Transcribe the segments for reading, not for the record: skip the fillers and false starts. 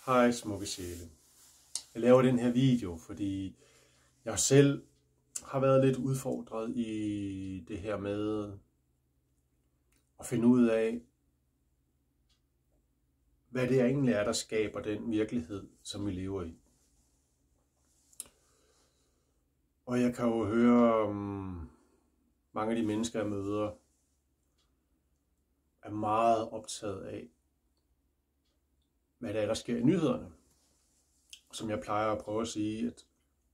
Hej smukke sjæle. Jeg laver den her video, fordi jeg selv har været lidt udfordret i det her med at finde ud af, hvad det egentlig er, der skaber den virkelighed, som vi lever i. Og jeg kan jo høre, mange af de mennesker, jeg møder, er meget optaget af, hvad det er, der sker i nyhederne. Som jeg plejer at prøve at sige,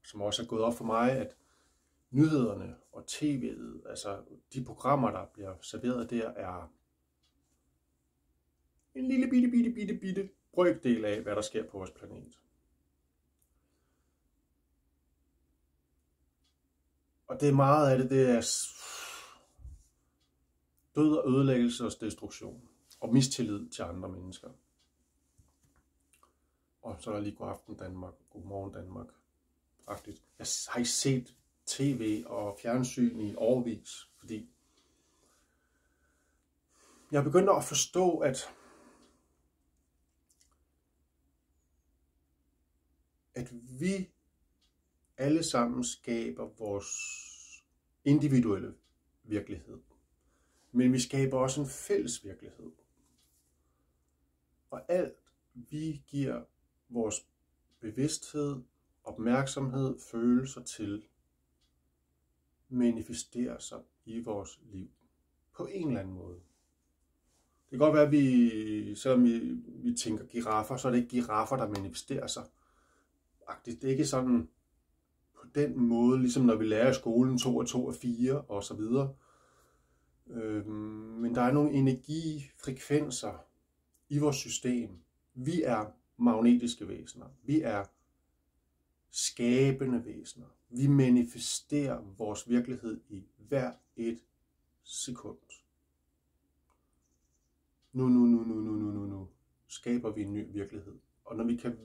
som også er gået op for mig, at nyhederne og tv'et, altså de programmer, der bliver serveret der, er en lille bitte brøkdel af, hvad der sker på vores planet. Og det er meget af det er død og ødelæggelse og destruktion og mistillid til andre mennesker. Og så er der lige god aften Danmark, god morgen Danmark. Faktisk. Jeg har ikke set tv og fjernsyn i årevis, fordi jeg begyndte at forstå, at vi alle sammen skaber vores individuelle virkelighed. Men vi skaber også en fælles virkelighed. Og alt vi giver vores bevidsthed, opmærksomhed, følelser til, manifesterer sig i vores liv på en eller anden måde. Det kan godt være, at selvom vi tænker giraffer, så er det ikke giraffer, der manifesterer sig. Det er ikke sådan på den måde, ligesom når vi lærer i skolen 2 og 2 og 4 og så videre. Men der er nogle energifrekvenser i vores system. Vi er magnetiske væsener. Vi er skabende væsener. Vi manifesterer vores virkelighed i hver et sekund. Nu skaber vi en ny virkelighed. Og når vi kan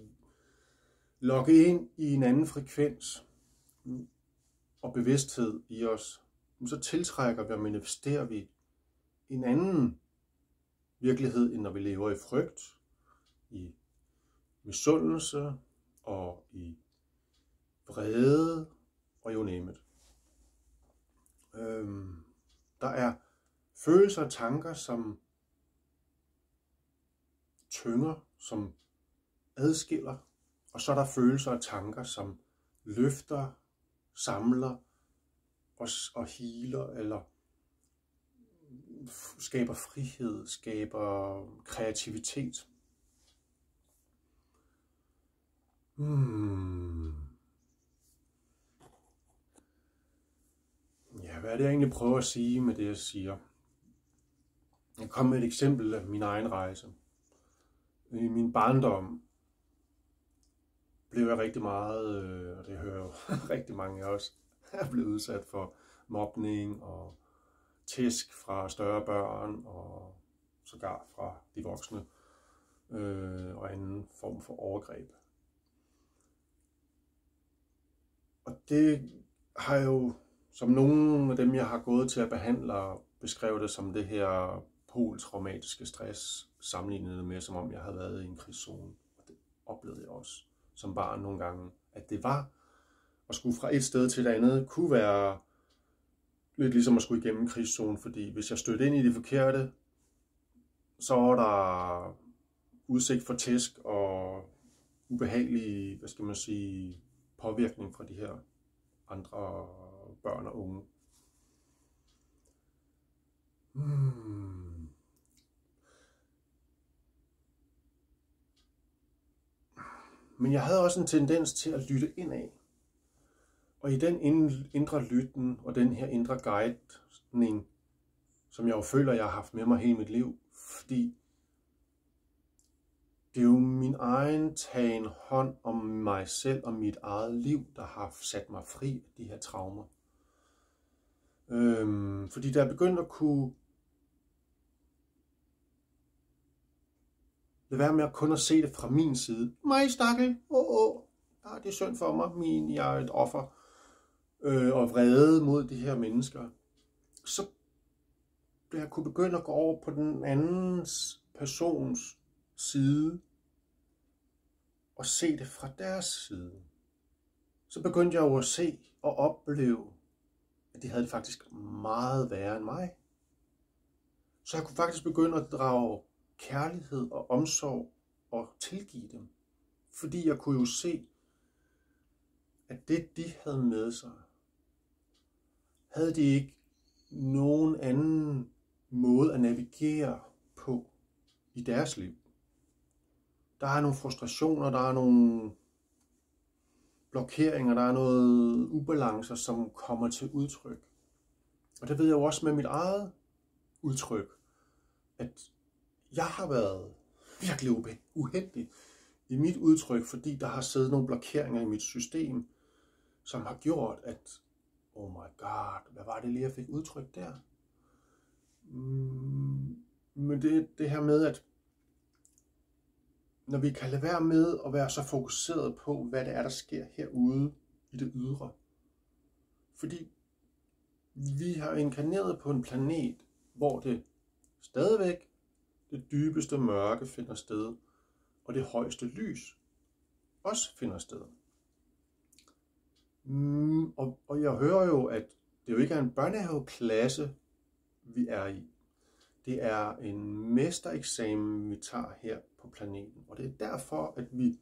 logge ind i en anden frekvens og bevidsthed i os, så tiltrækker vi og manifesterer vi en anden virkelighed, end når vi lever i frygt, i misundelse og i vrede og you name it. Der er følelser og tanker, som tynger, som adskiller, og så er der følelser og tanker, som løfter, samler og healer, eller skaber frihed, skaber kreativitet. Ja, hvad er det, jeg egentlig prøver at sige med det, jeg siger? Jeg kommer med et eksempel af min egen rejse. I min barndom blev jeg rigtig meget, og det hører jo rigtig mange af os, er blevet udsat for mobning og tæsk fra større børn og sågar fra de voksne og anden form for overgreb. Og det har jo, som nogle af dem, jeg har gået til at behandle, beskrevet det som det her posttraumatiske stress, sammenlignet med, som om jeg havde været i en krigszone. Og det oplevede jeg også som barn nogle gange, at det var at skulle fra et sted til et andet, kunne være lidt ligesom at skulle igennem krigszonen, fordi hvis jeg stødte ind i det forkerte, så var der udsigt for tæsk og ubehagelig, påvirkning fra de her andre børn og unge. Men jeg havde også en tendens til at lytte indad. Og i den indre lytten og den her indre guidning, som jeg jo føler, jeg har haft med mig hele mit liv, fordi det er jo min egen tagen hånd om mig selv og mit eget liv, der har sat mig fri af de her traumer. Fordi der er begyndt at kunne lade være med at kun at se det fra min side. Mig stakkel, det er synd for mig, jeg er et offer, og vrede mod de her mennesker. Så jeg kunne begynde at gå over på den andens persons side at se det fra deres side, så begyndte jeg jo at se og opleve, at de havde det faktisk meget værre end mig. Så jeg kunne faktisk begynde at drage kærlighed og omsorg og tilgive dem. Fordi jeg kunne jo se, at det de havde med sig, havde de ikke nogen anden måde at navigere på i deres liv. Der er nogle frustrationer, der er nogle blokeringer, der er noget ubalancer, som kommer til udtryk. Og det ved jeg jo også med mit eget udtryk, at jeg har været virkelig uheldig i mit udtryk, fordi der har siddet nogle blokeringer i mit system, som har gjort, at oh my god, hvad var det lige, jeg fik udtrykt der? Men det her med, at når vi kan lade være med at være så fokuseret på, hvad det er, der sker herude i det ydre. Fordi vi har inkarneret på en planet, hvor det stadigvæk det dybeste mørke finder sted, og det højeste lys også finder sted. Og jeg hører jo, at det jo ikke er en børnehaveklasse, vi er i. Det er en mestereksamen, vi tager her på planeten. Og det er derfor, at vi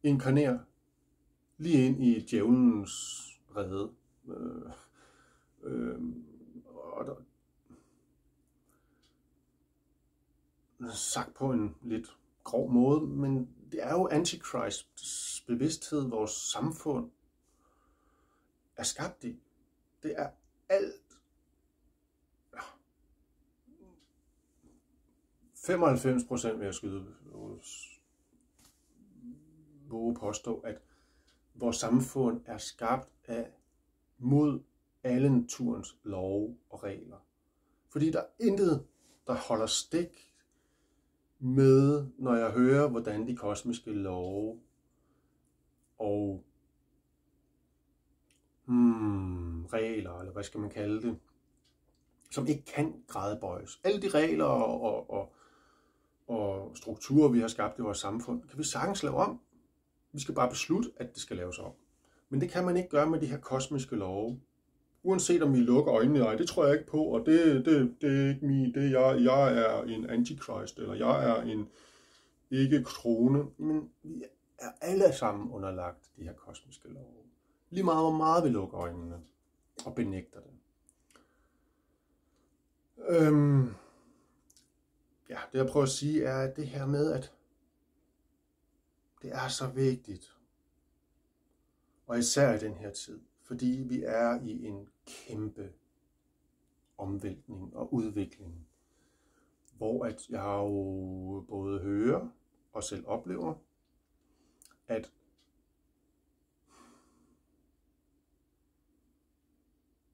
inkarnerer lige ind i djævelens rede. Sagt på en lidt grov måde, men det er jo Antichrists bevidsthed, vores samfund er skabt i. Det er alt. 95% vil jeg skyde våge påstå, at vores samfund er skabt af mod alle naturens love og regler. Fordi der er intet, der holder stik med, når jeg hører, hvordan de kosmiske love og regler, eller hvad skal man kalde det, som ikke kan gradbøjes. Alle de regler og strukturer, vi har skabt i vores samfund, kan vi sagtens lave om. Vi skal bare beslutte, at det skal laves om. Men det kan man ikke gøre med de her kosmiske love. Uanset om vi lukker øjnene, nej, det tror jeg ikke på, og det er ikke min, jeg er en antichrist, eller jeg er en ikke-krone. Men vi er alle sammen underlagt de her kosmiske love. Lige meget, hvor meget vi lukker øjnene og benægter det. Det jeg prøver at sige er, at det her med, at det er så vigtigt, og især i den her tid, fordi vi er i en kæmpe omvæltning og udvikling, hvor at jeg jo både hører og selv oplever, at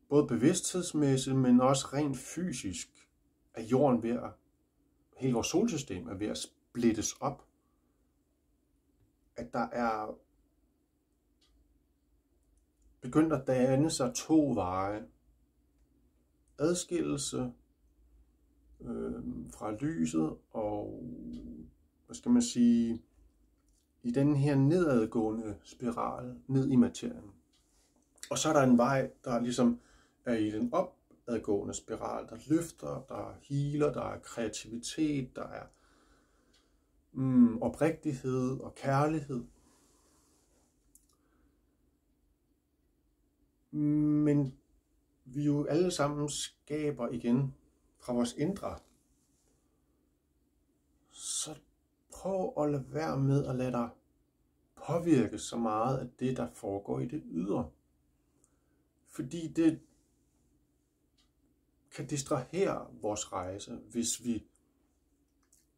både bevidsthedsmæssigt, men også rent fysisk, er jorden ved at, hele vores solsystem er ved at splittes op. At der er begyndt at danne sig to veje. Adskillelse fra lyset og, hvad skal man sige, i den her nedadgående spiral, ned i materien. Og så er der en vej, der ligesom er i den opadgående spiral, der løfter, der healer, der er kreativitet, der er oprigtighed og kærlighed. Men vi jo alle sammen skaber igen fra vores indre. Så prøv at lade være med at lade dig påvirke så meget af det, der foregår i det ydre. Fordi det kan distrahere vores rejse, hvis vi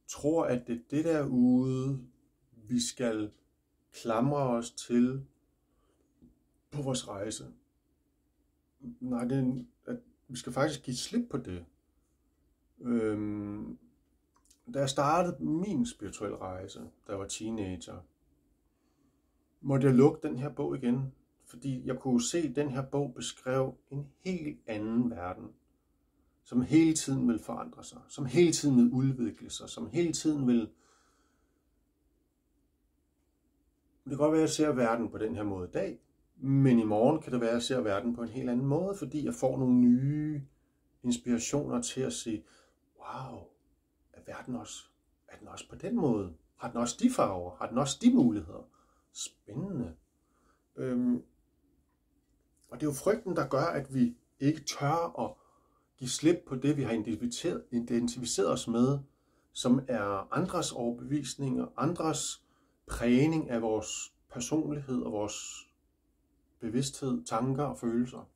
tror, at det er det derude, vi skal klamre os til på vores rejse. Nej, vi skal faktisk give slip på det. Da jeg startede min spirituelle rejse, da jeg var teenager, måtte jeg lukke den her bog igen, fordi jeg kunne se, at den her bog beskrev en helt anden verden, som hele tiden vil forandre sig, som hele tiden vil udvikle sig, som hele tiden vil Det kan godt være, at jeg ser verden på den her måde i dag, men i morgen kan det være, at jeg ser verden på en helt anden måde, fordi jeg får nogle nye inspirationer til at sige, wow, er den også på den måde? Har den også de farver? Har den også de muligheder? Spændende. Og det er jo frygten, der gør, at vi ikke tør at give slip på det, vi har identificeret os med, som er andres overbevisninger, andres prægning af vores personlighed og vores bevidsthed, tanker og følelser.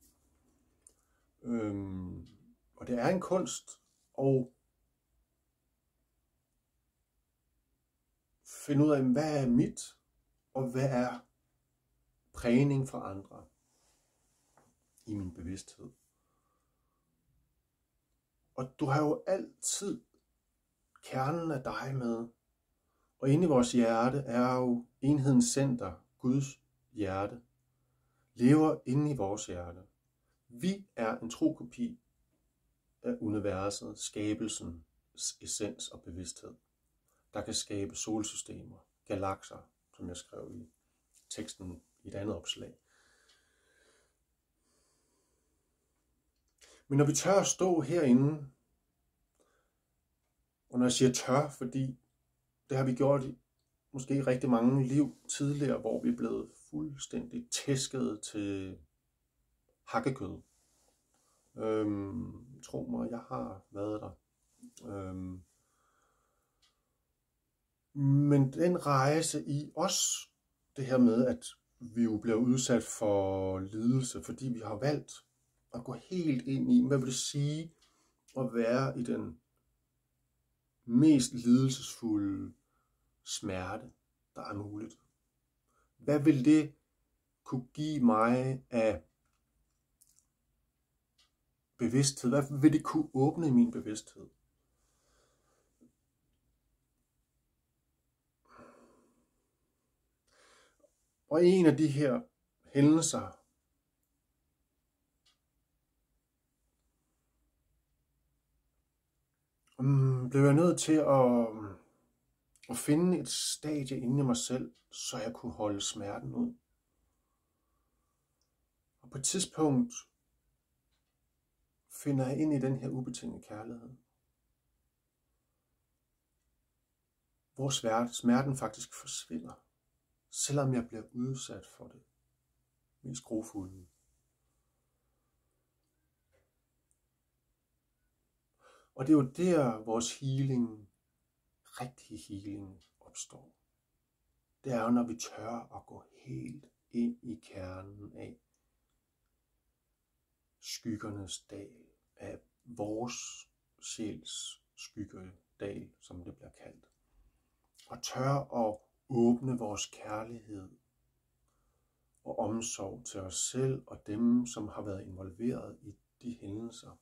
Og det er en kunst at finde ud af, hvad er mit, og hvad er prægning for andre i min bevidsthed. Og du har jo altid kernen af dig med. Og inde i vores hjerte er jo enhedens center, Guds hjerte, lever inde i vores hjerte. Vi er en trokopi af universet, skabelsens essens og bevidsthed, der kan skabe solsystemer, galakser, som jeg skrev i teksten i et andet opslag. Men når vi tør at stå herinde, og når jeg siger tør, fordi det har vi gjort i måske rigtig mange liv tidligere, hvor vi er blevet fuldstændig tæsket til hakkekød. Tro mig, jeg har været der. Men den rejse i os, det her med, at vi jo bliver udsat for lidelse, fordi vi har valgt at gå helt ind i, hvad vil det sige at være i den mest lidelsesfulde smerte, der er muligt. Hvad vil det kunne give mig af bevidsthed? Hvad vil det kunne åbne i min bevidsthed? Og en af de her hændelser, blev jeg nødt til at finde et stadie inde i mig selv, så jeg kunne holde smerten ud. Og på et tidspunkt finder jeg ind i den her ubetingede kærlighed, hvor smerten faktisk forsvinder, selvom jeg bliver udsat for det mest grufulde. Og det er jo der, vores healing, rigtig healing, opstår. Det er jo, når vi tør at gå helt ind i kernen af skyggernes dal, af vores sjæls skyggedal, som det bliver kaldt. Og tør at åbne vores kærlighed og omsorg til os selv og dem, som har været involveret i de hændelser.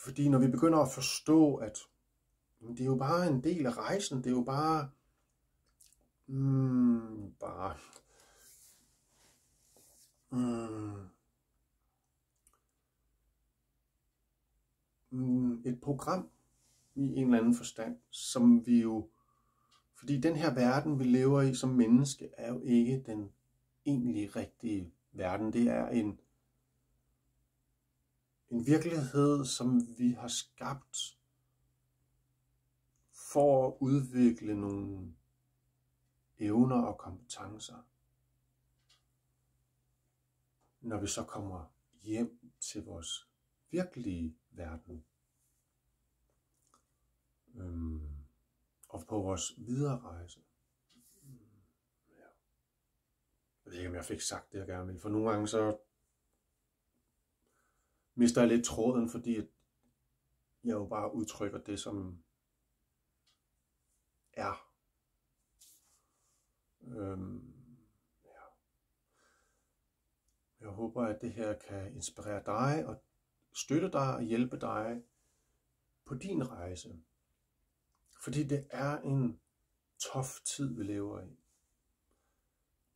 Fordi når vi begynder at forstå, at det er jo bare en del af rejsen, det er jo bare et program i en eller anden forstand, som vi jo, fordi den her verden, vi lever i som menneske, er jo ikke den egentlige rigtige verden. Det er en virkelighed, som vi har skabt for at udvikle nogle evner og kompetencer. Når vi så kommer hjem til vores virkelige verden, og på vores videre rejse. Jeg ved ikke, om jeg fik sagt det, jeg gerne ville, for nogle gange så mister jeg lidt tråden, fordi jeg jo bare udtrykker det, som er. Jeg håber, at det her kan inspirere dig og støtte dig og hjælpe dig på din rejse. Fordi det er en tof tid, vi lever i.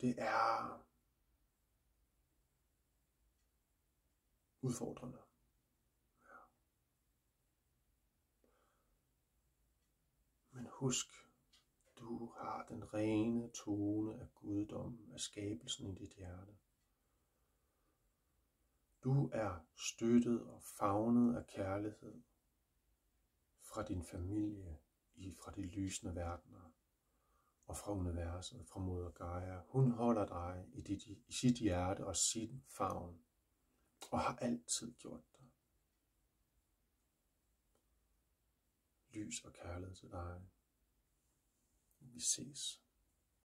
Det er udfordrende. Men husk, du Du har den rene tone af guddom, af skabelsen i dit hjerte. Du er støttet og favnet af kærlighed fra din familie, fra de lysende verdener og fra universet, fra moder Gaia. Hun holder dig i sit hjerte og sin favn og har altid gjort det. Lys og kærlighed til dig. Vi ses.